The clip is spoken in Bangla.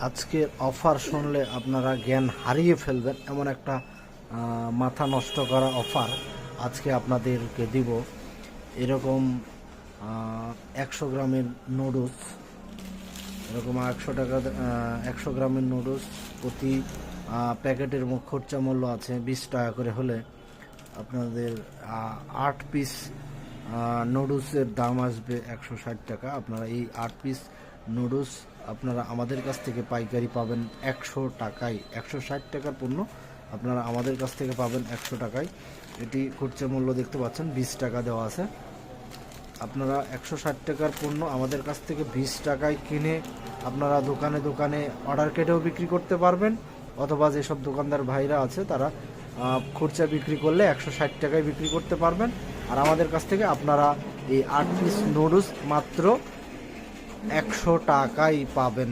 আজকের অফার শুনলে আপনারা জ্ঞান হারিয়ে ফেলবেন, এমন একটা মাথা নষ্ট করা অফার আজকে আপনাদেরকে দিব। এরকম 100 গ্রামের নুডলস, এরকম 100 টাকা 100 গ্রামের নুডলস প্রতি প্যাকেটের খরচা মূল্য আছে 20 টাকা করে। হলে আপনাদের 8 পিস নুডলসের দাম আসবে 160 টাকা। আপনারা এই 8 পিস নুডলস আপনারা আমাদের কাছ থেকে পাইকারি পাবেন 100 টাকায়। 160 টাকার পণ্য আপনারা আমাদের কাছ থেকে পাবেন 100 টাকায়। এটি খুচরা মূল্য দেখতে পাচ্ছেন 20 টাকা দেওয়া আছে। আপনারা 160 টাকার পণ্য আমাদের কাছ থেকে 20 টাকায় কিনে আপনারা দোকানে দোকানে অর্ডার কেটেও বিক্রি করতে পারবেন, অথবা যেসব দোকানদার ভাইরা আছে তারা খুচরা বিক্রি করলে 160 টাকায় বিক্রি করতে পারবেন। আর আমাদের কাছ থেকে আপনারা এই 8 পিস নুডলস মাত্র 100 টাকায় পাবেন।